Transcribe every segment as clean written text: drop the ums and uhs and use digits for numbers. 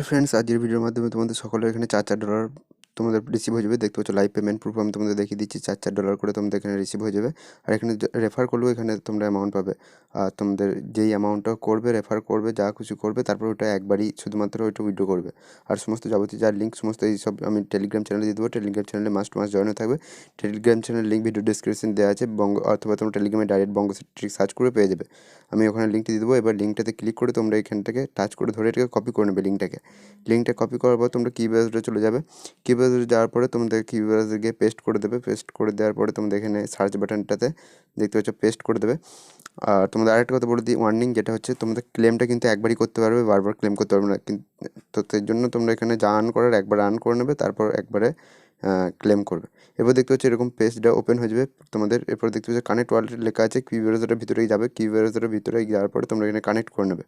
Hello friends, আজকের ভিডিওর মাধ্যমে তোমাদের সকলের এখানে $4 তোমাদের রিসিভ হয়ে যাবে। দেখতে পাচ্ছ লাইভ পেমেন্ট প্রুফ আমি তোমাদের দেখিয়ে দিচ্ছি। $4 করে তোমাদের এখানে রিসিভ হয়ে যাবে। আর এখানে রেফার করলেও এখানে তোমরা অ্যামাউন্ট পাবে। আর তোমাদের যেই অ্যামাউন্টটা করবে, রেফার করবে, যা কিছু করবে, তারপর ওটা একবারই শুধুমাত্র ওইটা উইথড্র করবে। আর সমস্ত যাবতীয় যার লিঙ্ক সমস্ত এই সব আমি টেলিগ্রাম চ্যানেলে দিয়ে দেবো। টেলিগ্রাম চ্যানেলে মাস্ট জয়েন হয়ে থাকবে। টেলিগ্রাম চ্যানেলের লিঙ্ক ভিডিও ডিসক্রিপশন দেওয়া আছে। বঙ্গ অথবা তোমরা টেলিগ্রামে ডাইরেক্ট বঙ্গ সার্চ করে পেয়ে যাবে। আমি ওখানে লিঙ্কটি দিয়ে দেবো। এবার লিঙ্কটাতে ক্লিক করে তোমরা এখান থেকে টাচ করে ধরে এটাকে কপি করে নেবে লিঙ্কটা কপি করার পর তোমরা কি ব্রাউজারে চলে যাবে। কি ব্রাউজারে যাওয়ার পরে তোমাদের কি ব্রাউজারে গিয়ে পেস্ট করে দেবে। পেস্ট করে দেওয়ার পরে তোমাদের এখানে সার্চ বাটনটাতে দেখতে পাচ্ছ পেস্ট করে দেবে। আর তোমাদের আরেকটা কথা বলে দিই, ওয়ার্নিং, যেটা হচ্ছে তোমাদের ক্লেমটা কিন্তু একবারই করতে পারবে, বারবার ক্লেম করতে পারবে না। কিন্তু তো সেই জন্য তোমরা এখানে যা আর্ন করার একবার আর্ন করে নেবে, তারপর একবারে ক্লেম করবে। এরপর দেখতে পাচ্ছ এরকম পেজটা ওপেন হয়ে যাবে তোমাদের। এরপর দেখতে পাচ্ছ কানেক্ট ওয়ালেট লেখা আছে। কি ব্রাউজারের ভিতরেই যাবে, কি ব্রাউজারের ভিতরে যাওয়ার পরে তোমরা এখানে কানেক্ট করে নেবে।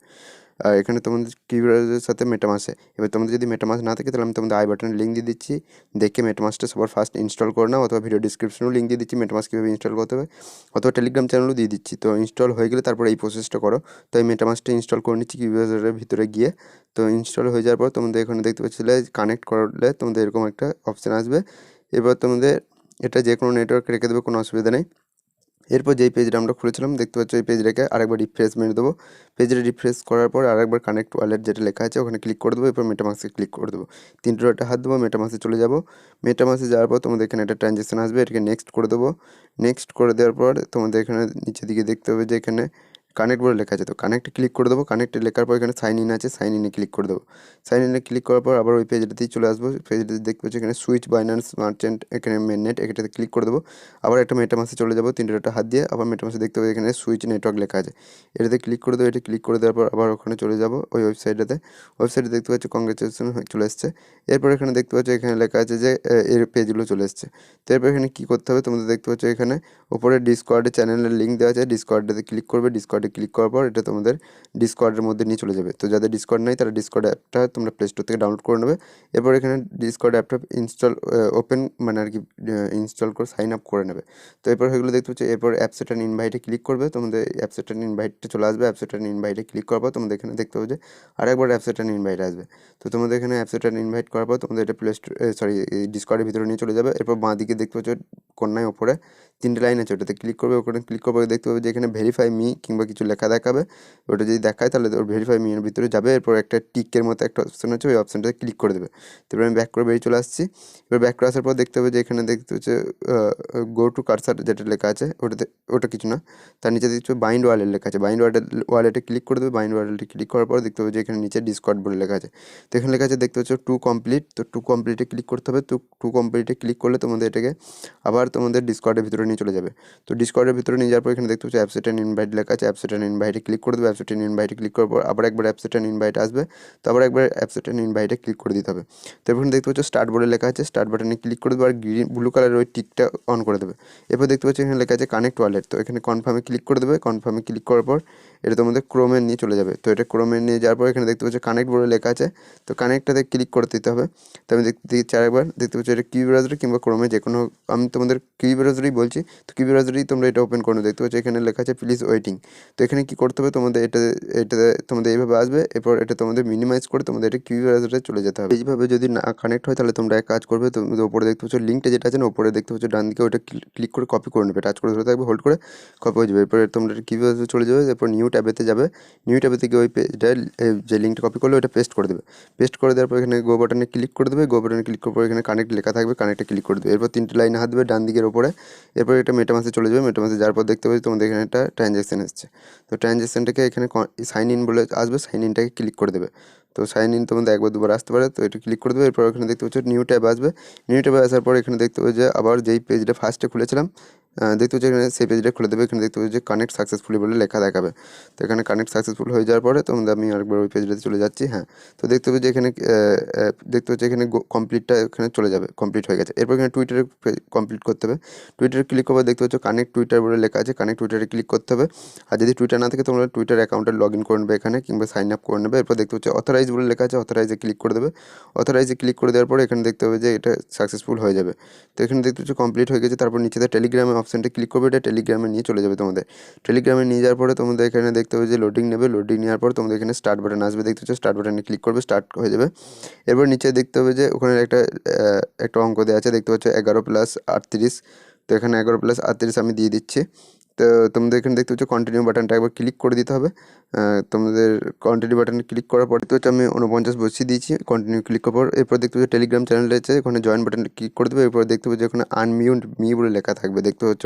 এখানে তোমাদের কি ব্রাউজারের সাথে মেটামাসে, এবার তোমাদের যদি মেটামাস না থাকে তাহলে আমি তোমাদের আই বাটনের লিঙ্ক দিয়ে দিচ্ছি। দেখে মেটামাসটা সবার ফার্স্ট ইনস্টল করে নাও, অথবা ভিডিও ডিসক্রিপশনেও লিঙ্ক দিয়ে দিচ্ছি মেটামাস কীভাবে ইনস্টল করতে হবে, অথবা টেলিগ্রাম চ্যানেলও দিয়ে দিচ্ছি। তো ইনস্টল হয়ে গেলে তারপর এই প্রসেসটা করো। তো এই মেটামাসটা ইনস্টল করে নিচ্ছি কি ব্রাউজারের ভিতরে গিয়ে। তো ইনস্টল হয়ে যাওয়ার পর তোমাদের এখানে দেখতে পাচ্ছিলে কানেক্ট করলে তোমাদের এরকম একটা অপশান আসবে। এবার তোমাদের এটা যে কোনো নেটওয়ার্ক রেখে দেবে, কোনো অসুবিধা নেই। এরপর যেই পেজটা আমরা খুলেছিলাম দেখতে পাচ্ছ, এই পেজ রেখে আরেকবার রিফ্রেশ মেরে দেবো। পেজটা রিফ্রেশ করার পর আরেকবার কানেক্ট ওয়ালেট যেটা লেখা আছে ওখানে ক্লিক করে দেবো। এরপর মেটামাক্সে ক্লিক করে দেবো। 3 ডটে হাত দেবো, মেটামাক্সে চলে যাবো। মেটামাক্সে যাওয়ার পর তোমাদের এখানে একটা ট্রানজ্যাকশন আসবে, এটাকে নেক্সট করে দেবো। নেক্সট করে দেওয়ার পর তোমাদের এখানে নিচের দিকে দেখতে হবে যে এখানে কানেক্ট বলে লেখা আছে, তো কানেক্টে ক্লিক করে দেবো। কানেক্টে লেখার পর এখানে সাইন ইন আছে, সাইন ইনে ক্লিক করে দেবো। সাইন ইনে ক্লিক করার পর আবার ওই পেজটাতেই চলে আসবো। পেজটাতে দেখতে পাচ্ছি এখানে সুইচ বাইন্যান্স মার্চেন্ট, এখানে মেননেট, এটাতে ক্লিক করে দেবো। আবার একটা মেটামাসে চলে যাবো, 3 ডটে হাত দিয়ে আবার মেটামাসে দেখতে পাবো এখানে সুইচ নেটওয়ার্ক লেখা আছে, এটাতে ক্লিক করে দেবো। এটা ক্লিক করে দেওয়ার পর আবার ওখানে চলে যাবো ওই ওয়েবসাইটে দেখতে পাচ্ছি কংগ্রেচুলেশন চলে এসছে। এরপর এখানে দেখতে পাচ্ছ এখানে লেখা আছে যে এর পেজগুলো চলে এসছে। তো এরপর এখানে কী করতে হবে তোমাদের দেখতে পাচ্ছ এখানে ওপরে ডিসকর্ডে চ্যানেলের লিঙ্ক দেওয়া আছে, ডিসকর্ডেতে ক্লিক করবে। ডিসকর্ডে ক্লিক করার পর এটা তোমাদের ডিসকর্ডের মধ্যে নিয়ে চলে যাবে। তো যাদের ডিসকর্ড নেই তারা ডিসকর্ড অ্যাপটা তোমরা প্লে স্টোর থেকে ডাউনলোড করে নেবে। এরপর এখানে ডিসকর্ড অ্যাপটা ইনস্টল ওপেন মানে আর কি ইনস্টল করে সাইন আপ করে নেবে। তো এরপর সেগুলো দেখতে পাচ্ছ। এরপর অ্যাপসেট অ্যান্ড ইনভাইটে ক্লিক করবে, তোমাদের অ্যাপসেট অ্যান্ড ইনভাইটটা চলে আসবে। অ্যাপসেট অ্যান্ড ইনভাইটে ক্লিক করার পর তোমাদের এখানে দেখতে পাবে যে আরেকবার অ্যাপসেট অ্যান্ড ইনভাইট আসবে। তো তোমাদের এখানে অ্যাপসেট অ্যান্ড ইনভাইট করার পর তোমাদের এটা প্লে স্টোর ডিসকর্ডের ভিতরে নিয়ে চলে যাবে। এরপর বাঁ দিকে দেখতে পাচ্ছ কোণায় ওপরে 3টে লাইন আছে, ওটাতে ক্লিক করবে। ওখানে ক্লিক করবে দেখতে পাবে যে এখানে ভেরিফাই মি কিংবা কিছু লেখা দেখাবে। ওটা যদি দেখায় তাহলে ওর ভেরিফাই মি এর ভিতরে যাবে। এরপর একটা টিকের মতো একটা অপশন আছে, ওই অপশানটাতে ক্লিক করে দেবে। তারপর আমি ব্যাক করে বেরিয়ে চলে আসছি। এবার ব্যাক করে আসার পর দেখতে হবে যে এখানে দেখতে হচ্ছে গো টু কার্সার যেটা লেখা আছে ওটা কিছু না, তার নিচে দেখছো বাইন্ড ওয়ালেট লেখা আছে। বাইন্ড ওয়ালেটে ক্লিক করে দেবে। বাইন্ড ওয়ালেটে ক্লিক করার পর দেখতে হবে যে এখানে নিচে ডিসকর্ড বলে লেখা আছে। তো এখানে লেখা আছে দেখতে পাচ্ছ টু কমপ্লিট। তো টু কমপ্লিটে ক্লিক করতে হবে। তো টু কমপ্লিটে ক্লিক করলে তোমাদের এটাকে আবার তোমাদের ডিসকর্ডের ভিতরে নিয়ে চলে যাবে। তো ডিসকর্ডের ভিতরে নিয়ে যাওয়ার পর এখানে দেখতে পাচ্ছ অ্যাপসেট অ্যান্ড ইনভাইট লেখা আছে। অ্যাপসেট অ্যান্ড ইনভাইটে ক্লিক করে দেবে। অ্যাপসেট অ্যান্ড ইনভাইটে ক্লিক করার পর আবার একবার অ্যাপসেট অ্যান্ড ইনভাইট আসবে। তো আবার একবার অ্যাপসেট অ্যান্ড ইনভাইটে ক্লিক করে দিতে হবে। তো এরপর দেখতে পাচ্ছ স্টার্ট বলে লেখা আছে, স্টার্ট বাটনে ক্লিক করে দেবে আর ব্লু কালারের ওই টিকটা অন করে দেবে। এরপর দেখতে পাচ্ছি এখানে লেখা আছে কানেক্ট ওয়ালেট। তো এখানে কনফার্মে ক্লিক করে দেবে। কনফার্মে ক্লিক করার পর এটা তোমাদের ক্রোমে নিয়ে চলে যাবে। তো এটা ক্রোমে নিয়ে যাওয়ার পর এখানে দেখতে পাচ্ছ কানেক্ট বলে লেখা আছে। তো কানেক্টটাতে ক্লিক করে দিতে হবে। তো আমি দেখতে দিচ্ছি আরেকবার, দেখতে পাচ্ছি এটা কিউ ব্রাউজারে কিংবা ক্রোমে যে কোনো, আমি তোমাদের কিউ ব্রাউজারেই বলছি। তো কিউ ব্রাউজারেই তোমরা এটা ওপেন করে দেখতে পাচ্ছ এখানে লেখা আছে প্লিজ ওয়েটিং। তো এখানে কী করতে হবে তোমাদের এটাতে তোমাদের এইভাবে আসবে। এরপর এটা তোমাদের মিনিমাইজ করে তোমাদের এটা কিউ ব্রাউজারে চলে যেতে হবে। এইভাবে যদি না কানেক্ট হয় তাহলে তোমরা এক কাজ করবে, তোমাদের ওপরে দেখতে পাচ্ছ লিঙ্কটা যেটা আছে না, ওপরে দেখতে পাচ্ছ ডান দিকে, ওটা ক্লিক করে কপি করে নেবে। টাচ করে ধরে থাকবে, হোল্ড করে কপি হয়ে যাবে। এরপরে তোমরা কিউ ব্রাউজারে চলে যাবে। এরপর নিউ ট্যাবেতে যাবে। নিউ ট্যাবে থেকে ওই পেজটা যে লিঙ্কটা কপি করলে ওটা পেস্ট করে দেবে। পেস্ট করে দেওয়ার পর এখানে গো বাটনে ক্লিক করে দেবে। গো বাটনে ক্লিক করার পর এখানে কানেক্ট লেখা থাকবে, কানেক্টে ক্লিক করে দেবে। এরপর 3টে লাইনে হাত দেবে ডান দিকের ওপরে। এরপর এটা মেটামাসে চলে যাবে। মেটামাসে যাওয়ার পর দেখতে পাচ্ছি তোমাদের এখানে একটা ট্রানজ্যাকশন এসছে। তো ট্রানজ্যাকশনটাকে এখানে সাইন ইন বলে আসবে, সাইন ইনটাকে ক্লিক করে দেবে। তো সাইন ইন তোমাদের একবার দুবার আসতে পারে, তো এটা ক্লিক করে দেবে। এরপর এখানে দেখতে পাচ্ছ নিউ ট্যাব আসবে। নিউ ট্যাবে আসার পর এখানে দেখতে পাবে যে আবার যেই পেজটা ফার্স্টে খুলেছিলাম দেখতে পাচ্ছি এখানে সেই পেজটা খুলে দেবে। এখানে দেখতে পাচ্ছি যে কানেক্ট সাকসেসফুলি বলে লেখা দেখাবে। তো এখানে কানেক্ট সাকসেসফুল হয়ে যাওয়ার পরে তোমাদের আমি আরেকবার ওই পেজটাতে চলে যাচ্ছি। হ্যাঁ, তো দেখতে পাচ্ছি এখানে দেখতে পাচ্ছি এখানে কমপ্লিটটা এখানে চলে যাবে, কমপ্লিট হয়ে গেছে। এরপর এখানে টুইটারে কমপ্লিট করতে হবে। টুইটারে ক্লিক করবে, দেখতে পাচ্ছ কানেক্ট টুইটার বলে লেখা আছে, কানেক্ট টুইটারে ক্লিক করতে হবে। আর যদি টুইটার না থাকে তোমরা টুইটার অ্যাকাউন্টে লগ ইন করে নেবে এখানে, কিংবা সাইন আপ করে নেবে। এরপর দেখতে পাচ্ছ অথরাইজ বলে লেখা আছে, অথরাইজে ক্লিক করে দেবে। অথরাইজে ক্লিক করে দেওয়ার পরে এখানে দেখতে হবে যে এটা সাকসেসফুল হয়ে যাবে। তো এখানে দেখতে পাচ্ছ কমপ্লিট হয়ে গেছে। তারপর নিচেতে টেলিগ্রামে অপশানটা ক্লিক করবে, এটা টেলিগ্রামে নিয়ে চলে যাবে তোমাদের। টেলিগ্রামে নিয়ে যাওয়ার পরে তোমাদের এখানে দেখতে হবে যে লোডিং নেবে, লোডিং নেওয়ার পর তোমাদের এখানে স্টার্ট বাটন আসবে, দেখতে পাচ্ছ স্টার্ট বাটনে ক্লিক করবে, স্টার্ট হয়ে যাবে। এরপর নিচে দেখতে হবে যে ওখানে একটা অঙ্ক দেওয়া আছে, দেখতে পাচ্ছ 11 + 38। তো এখানে 11 + 38 আমি দিয়ে দিচ্ছি। তো তোমাদের এখানে দেখতে পাচ্ছ কন্টিনিউ বাটনটা একবার ক্লিক করে দিতে হবে। তোমাদের কন্টিনিউ বাটনে ক্লিক করার পর দেখতে পাচ্ছ আমি 49 বসিয়ে দিয়েছি, কন্টিনিউ ক্লিক করার পর। এরপর দেখতে পাচ্ছ টেলিগ্রাম চ্যানেল আছে, ওখানে জয়েন বাটনে ক্লিক করে দেবে। এরপর দেখতে পাচ্ছ ওখানে আনমিউট মি বলে লেখা থাকবে, দেখতে পাচ্ছ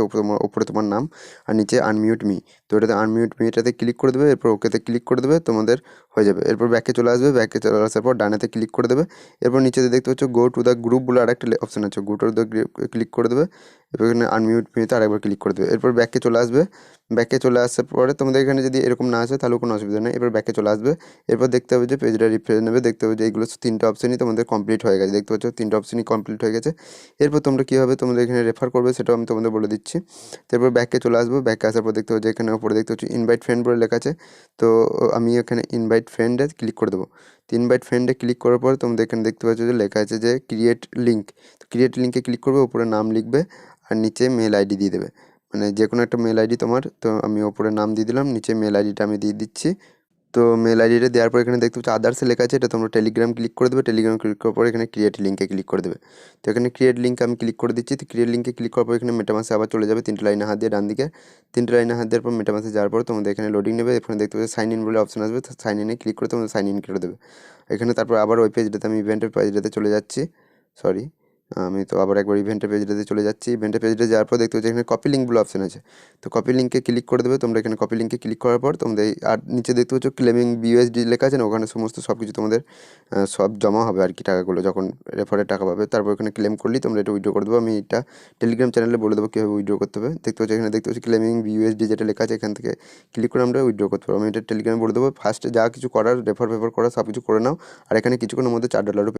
উপরে তোমার নাম আর নিচে আনমিউট মি। তো এটাতে আনমিউট মি এটাতে ক্লিক করে দেবে, এরপর ওকেতে ক্লিক করে দেবে, তোমাদের হয়ে যাবে। এরপর ব্যাকে চলে আসবে, ব্যাকে চলে আসার পর ডানেতে ক্লিক করে দেবে। এরপর নিচেতে দেখতে পাচ্ছ গো টু দ্য গ্রুপ বলে আরেকটা অপশান আছে, গো টু দ্য ক্লিক করে দেবে। এরপর এখানে আনমিউট মিতে আরেকবার ক্লিক করে দেবে। এরপর ব্যাকে চলে আসবে, ব্যাকে চলে আসার পরে তোমাদের এখানে যদি এরকম না আসে তাহলে কোনো অসুবিধা নেই। এবার ব্যাকে চলে আসবে, এরপর দেখতে হবে যে পেজটা রিফ্রেশ নেবে, দেখতে হবে যে এইগুলো 3টে অপশানই তোমাদের কমপ্লিট হয়ে গেছে, দেখতে পাচ্ছ 3টে অপশানই কমপ্লিট হয়ে গেছে। এরপর তোমরা কী হবে, তোমাদের এখানে রেফার করবে সেটাও আমি তোমাদের বলে দিচ্ছি। তারপর ব্যাকে চলে আসবো, ব্যাকে আসার পর দেখতে হবে যে এখানে উপরে দেখতে হচ্ছে ইনভাইট ফ্রেন্ড বলে লেখা আছে। তো আমি এখানে ইনভাইট ফ্রেন্ডে ক্লিক করে দেবো। তো ইনভাইট ফ্রেন্ডে ক্লিক করার পর তোমাদের এখানে দেখতে পাচ্ছ যে লেখা আছে যে ক্রিয়েট লিঙ্ক। তো ক্রিয়েট লিঙ্কে ক্লিক করবে, উপরে নাম লিখবে আর নিচে মেল আইডি দিয়ে দেবে, মানে যে কোনো একটা মেল আইডি তোমার। তো আমি ওপরে নাম দিয়ে দিলাম, নিচে মেল আইডিটা আমি দিয়ে দিচ্ছি। তো মেল আইডিটা দেওয়ার পর এখানে দেখতে পাচ্ছ আদার্সে লেখা আছে, এটা তোমরা টেলিগ্রাম ক্লিক করে দেবে। টেলিগ্রাম ক্লিক করার পর এখানে ক্রিয়েট লিঙ্কে ক্লিক করে দেবে। তো এখানে ক্রিয়েট লিঙ্ক আমি ক্লিক করে দিচ্ছি। তো ক্রিয়েট লিঙ্কে ক্লিক করার পর এখানে মেটামাসে আবার চলে যাবে, 3টে লাইনে হাত দিয়ে ডান দিকে। 3টে লাইনে হাত দেওয়ার পর মেটামাসে যাওয়ার পর তোমাদের এখানে লোডিং নেবে, এখানে দেখতে পাচ্ছ সাইন ইন বলে অপশন আসবে, সাইন ইনে ক্লিক করে তোমাদের সাইন ইন করে দেবে। এখানে তারপর আবার ওই পেজটাতে আমি ইভেন্টের পেজটাতে চলে যাচ্ছি, সরি আমি তো আবার একবার ইভেন্টের পেজটাতে চলে যাচ্ছি। ইভেন্টের পেজটা যাওয়ার পর দেখতে পাচ্ছি এখানে কপি লিঙ্ক বলে অপশন আছে। তো কপি লিঙ্কে ক্লিক করে দেবে তোমরা। এখানে কপি লিঙ্কে ক্লিক করার পর তোমাদের আর নিচে দেখতে পাচ্ছ ক্লেমিং বিউএসডি লেখা আছে না, ওখানে সমস্ত সব কিছু তোমাদের সব জমা হবে আর কি, টাকাগুলো যখন রেফারের টাকা পাবে। তারপর এখানে ক্লেম করলেই তোমরা এটা উইথড্র করে দেবো। আমি এটা টেলিগ্রাম চ্যানেলে বলে দেবো কীভাবে উইথড্র করতে হবে। দেখতে পাচ্ছি এখানে দেখতে পাচ্ছি ক্লেমিং বিউএসডি যেটা লেখা আছে, এখান থেকে ক্লিক করে আমরা উইথড্র করতে পারবো। আমি এটা টেলিগ্রামে বলে দেবো। ফার্স্টে যা কিছু করার রেফার করার সব কিছু করে নাও, আর এখানে কিছুক্ষণের মধ্যে $4